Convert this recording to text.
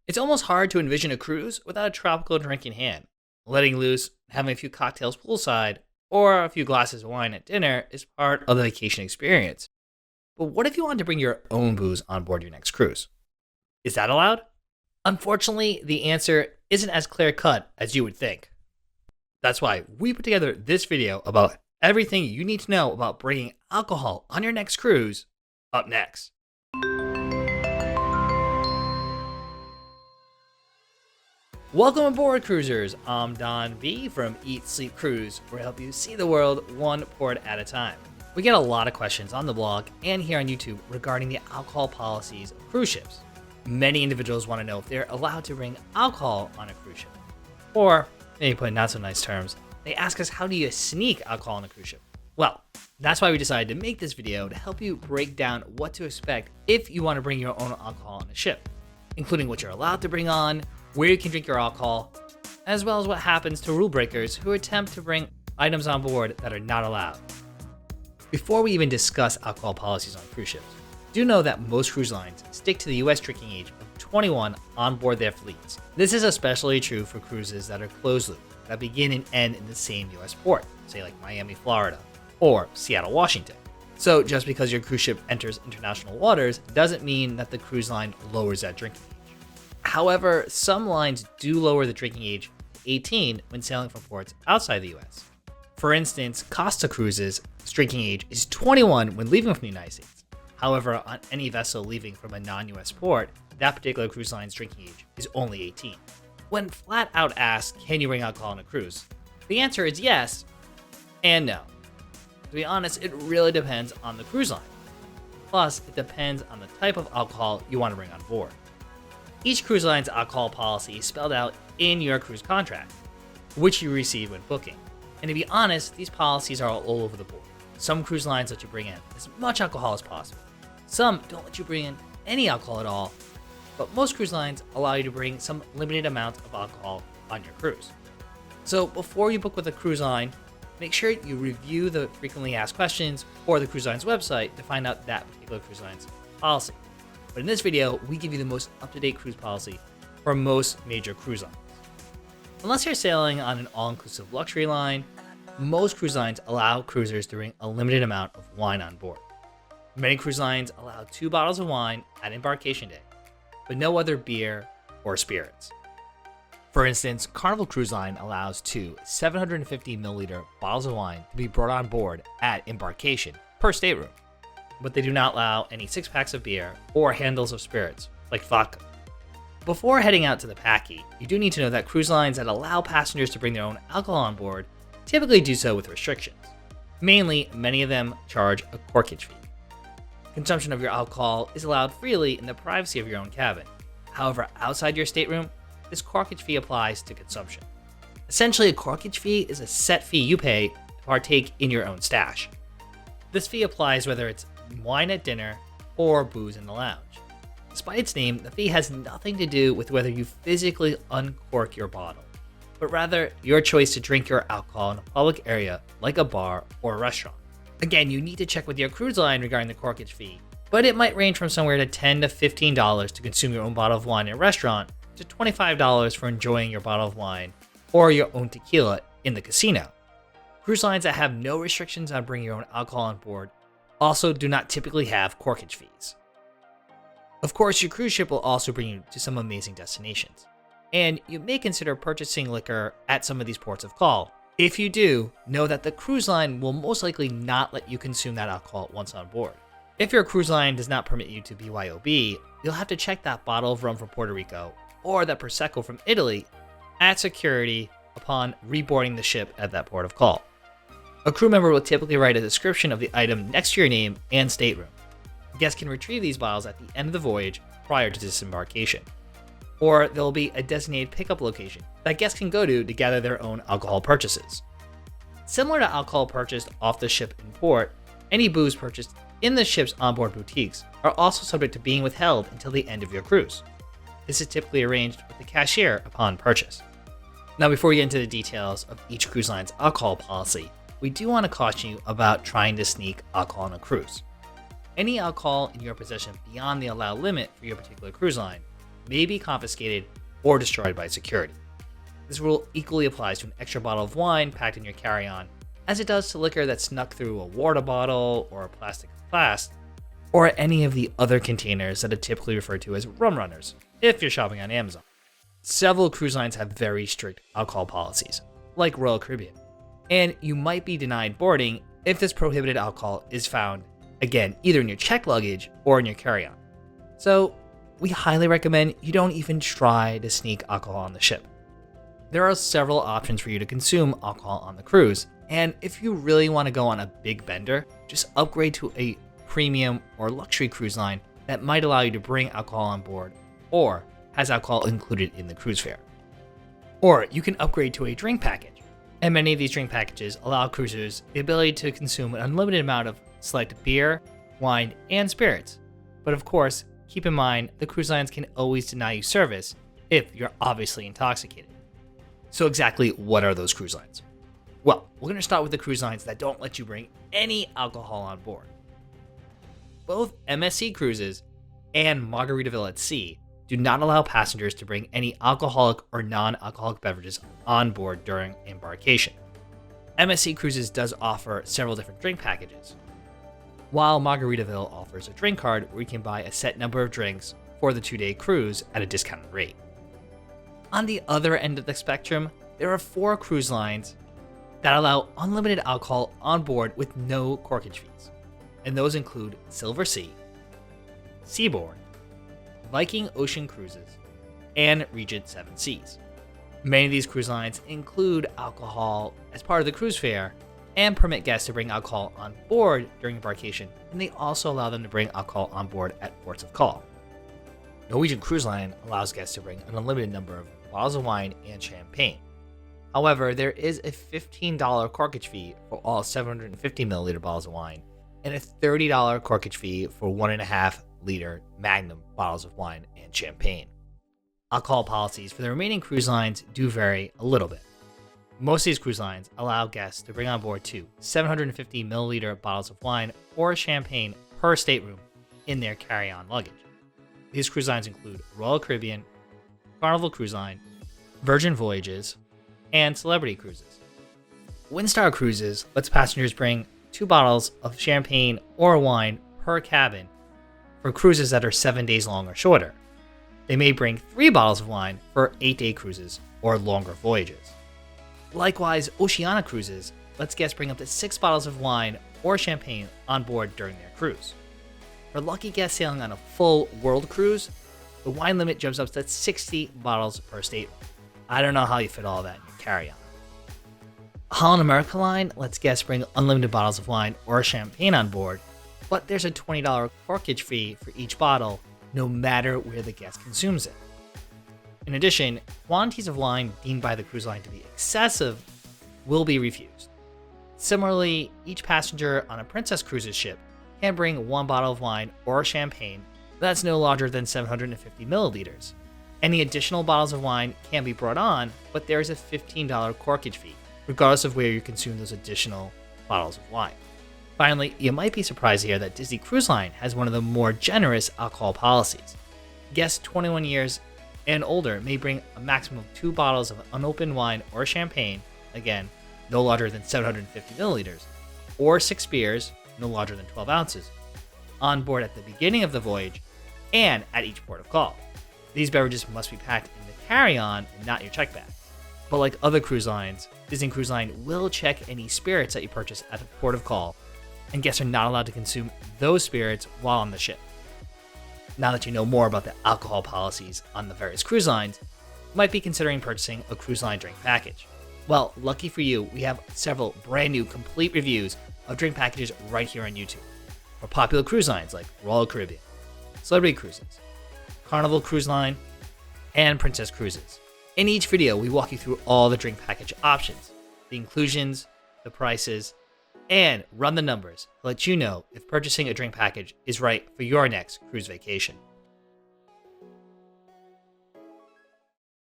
It's almost hard to envision a cruise without a tropical drink in hand. Letting loose, having a few cocktails poolside, or a few glasses of wine at dinner is part of the vacation experience. But what if you wanted to bring your own booze on board your next cruise? Is that allowed? Unfortunately, the answer isn't as clear cut as you would think. That's why we put together this video about everything you need to know about bringing alcohol on your next cruise up next. Welcome aboard, cruisers. I'm Don V from Eat Sleep Cruise, where I help you see the world one port at a time. We get a lot of questions on the blog and here on YouTube regarding the alcohol policies of cruise ships. Many individuals want to know if they're allowed to bring alcohol on a cruise ship. Or, maybe put in not so nice terms, they ask us, how do you sneak alcohol on a cruise ship? Well, that's why we decided to make this video to help you break down what to expect if you want to bring your own alcohol on a ship, including what you're allowed to bring on, where you can drink your alcohol, as well as what happens to rule breakers who attempt to bring items on board that are not allowed. Before we even discuss alcohol policies on cruise ships, do know that most cruise lines stick to the US drinking age of 21 on board their fleets. This is especially true for cruises that are closed loop, that begin and end in the same US port, say like Miami, Florida, or Seattle, Washington. So just because your cruise ship enters international waters doesn't mean that the cruise line lowers that drinking age. However, some lines do lower the drinking age to 18 when sailing from ports outside the US. For instance, Costa Cruises' drinking age is 21 when leaving from the United States. However, on any vessel leaving from a non-US port, that particular cruise line's drinking age is only 18. When flat out asked, can you bring alcohol on a cruise? The answer is yes and no. To be honest, it really depends on the cruise line. Plus, it depends on the type of alcohol you want to bring on board. Each cruise line's alcohol policy is spelled out in your cruise contract, which you receive when booking. And to be honest, these policies are all over the board. Some cruise lines let you bring in as much alcohol as possible. Some don't let you bring in any alcohol at all, but most cruise lines allow you to bring some limited amount of alcohol on your cruise. So before you book with a cruise line, make sure you review the frequently asked questions or the cruise line's website to find out that particular cruise line's policy. But in this video, we give you the most up-to-date cruise policy for most major cruise lines. Unless you're sailing on an all-inclusive luxury line, most cruise lines allow cruisers to bring a limited amount of wine on board. Many cruise lines allow 2 bottles of wine at embarkation day, but no other beer or spirits. For instance, Carnival Cruise Line allows 2 750 milliliter bottles of wine to be brought on board at embarkation per stateroom, but they do not allow any 6-packs of beer or handles of spirits, like vodka. Before heading out to the packy, you do need to know that cruise lines that allow passengers to bring their own alcohol on board typically do so with restrictions. Mainly, many of them charge a corkage fee. Consumption of your alcohol is allowed freely in the privacy of your own cabin. However, outside your stateroom, this corkage fee applies to consumption. Essentially, a corkage fee is a set fee you pay to partake in your own stash. This fee applies whether it's wine at dinner or booze in the lounge. Despite its name, the fee has nothing to do with whether you physically uncork your bottle, but rather your choice to drink your alcohol in a public area like a bar or a restaurant. Again, you need to check with your cruise line regarding the corkage fee, but it might range from somewhere to $10 to $15 to consume your own bottle of wine in a restaurant to $25 for enjoying your bottle of wine or your own tequila in the casino. Cruise lines that have no restrictions on bringing your own alcohol on board also do not typically have corkage fees. Of course, your cruise ship will also bring you to some amazing destinations, and you may consider purchasing liquor at some of these ports of call. If you do, know that the cruise line will most likely not let you consume that alcohol once on board. If your cruise line does not permit you to BYOB, you'll have to check that bottle of rum from Puerto Rico or that Prosecco from Italy at security upon reboarding the ship at that port of call. A crew member will typically write a description of the item next to your name and stateroom. Guests can retrieve these bottles at the end of the voyage prior to disembarkation. Or there will be a designated pickup location that guests can go to gather their own alcohol purchases. Similar to alcohol purchased off the ship in port, any booze purchased in the ship's onboard boutiques are also subject to being withheld until the end of your cruise. This is typically arranged with the cashier upon purchase. Now, before we get into the details of each cruise line's alcohol policy, we do want to caution you about trying to sneak alcohol on a cruise. Any alcohol in your possession beyond the allowed limit for your particular cruise line may be confiscated or destroyed by security. This rule equally applies to an extra bottle of wine packed in your carry-on, as it does to liquor that snuck through a water bottle or a plastic flask, or any of the other containers that are typically referred to as rum runners, if you're shopping on Amazon. Several cruise lines have very strict alcohol policies, like Royal Caribbean, and you might be denied boarding if this prohibited alcohol is found, again, either in your checked luggage or in your carry-on. So, we highly recommend you don't even try to sneak alcohol on the ship. There are several options for you to consume alcohol on the cruise, and if you really want to go on a big bender, just upgrade to a premium or luxury cruise line that might allow you to bring alcohol on board or has alcohol included in the cruise fare. Or you can upgrade to a drink package, and many of these drink packages allow cruisers the ability to consume an unlimited amount of select beer, wine, and spirits. But of course, keep in mind the cruise lines can always deny you service if you're obviously intoxicated. So exactly what are those cruise lines? Well, we're going to start with the cruise lines that don't let you bring any alcohol on board. Both MSC Cruises and Margaritaville at Sea do not allow passengers to bring any alcoholic or non-alcoholic beverages on board during embarkation. MSC Cruises does offer several different drink packages, while Margaritaville offers a drink card where you can buy a set number of drinks for the 2-day cruise at a discounted rate. On the other end of the spectrum, there are 4 cruise lines that allow unlimited alcohol on board with no corkage fees, and those include Silver Sea, Seabourn, Viking Ocean Cruises, and Regent Seven Seas. Many of these cruise lines include alcohol as part of the cruise fare and permit guests to bring alcohol on board during embarkation, and they also allow them to bring alcohol on board at ports of call. Norwegian Cruise Line allows guests to bring an unlimited number of bottles of wine and champagne. However, there is a $15 corkage fee for all 750 milliliter bottles of wine and a $30 corkage fee for 1.5 liter Magnum bottles of wine and champagne. Alcohol policies for the remaining cruise lines do vary a little bit. Most of these cruise lines allow guests to bring on board 2 750 milliliter bottles of wine or champagne per stateroom in their carry-on luggage. These cruise lines include Royal Caribbean, Carnival Cruise Line, Virgin Voyages, and Celebrity Cruises. Windstar Cruises lets passengers bring 2 bottles of champagne or wine per cabin for cruises that are 7 days long or shorter. They may bring 3 bottles of wine for 8-day cruises or longer voyages. Likewise, Oceania Cruises lets guests bring up to 6 bottles of wine or champagne on board during their cruise. For lucky guests sailing on a full world cruise, the wine limit jumps up to 60 bottles per stateroom. I don't know how you fit all that in your carry-on. Holland America Line lets guests bring unlimited bottles of wine or champagne on board, but there's a $20 corkage fee for each bottle, no matter where the guest consumes it. In addition, quantities of wine deemed by the cruise line to be excessive will be refused. Similarly, each passenger on a Princess Cruises ship can bring 1 bottle of wine or champagne that's no larger than 750 milliliters. Any additional bottles of wine can be brought on, but there is a $15 corkage fee, regardless of where you consume those additional bottles of wine. Finally, you might be surprised to hear that Disney Cruise Line has one of the more generous alcohol policies. Guests 21 years and older may bring a maximum of 2 bottles of unopened wine or champagne, again, no larger than 750 milliliters, or 6 beers, no larger than 12 ounces, on board at the beginning of the voyage and at each port of call. These beverages must be packed in the carry-on and not your check bag. But like other cruise lines, Disney Cruise Line will check any spirits that you purchase at the port of call, and guests are not allowed to consume those spirits while on the ship. Now that you know more about the alcohol policies on the various cruise lines, you might be considering purchasing a cruise line drink package. Well, lucky for you, we have several brand new complete reviews of drink packages right here on YouTube for popular cruise lines like Royal Caribbean, Celebrity Cruises, Carnival Cruise Line, and Princess Cruises. In each video, we walk you through all the drink package options, the inclusions, the prices, and run the numbers to let you know if purchasing a drink package is right for your next cruise vacation.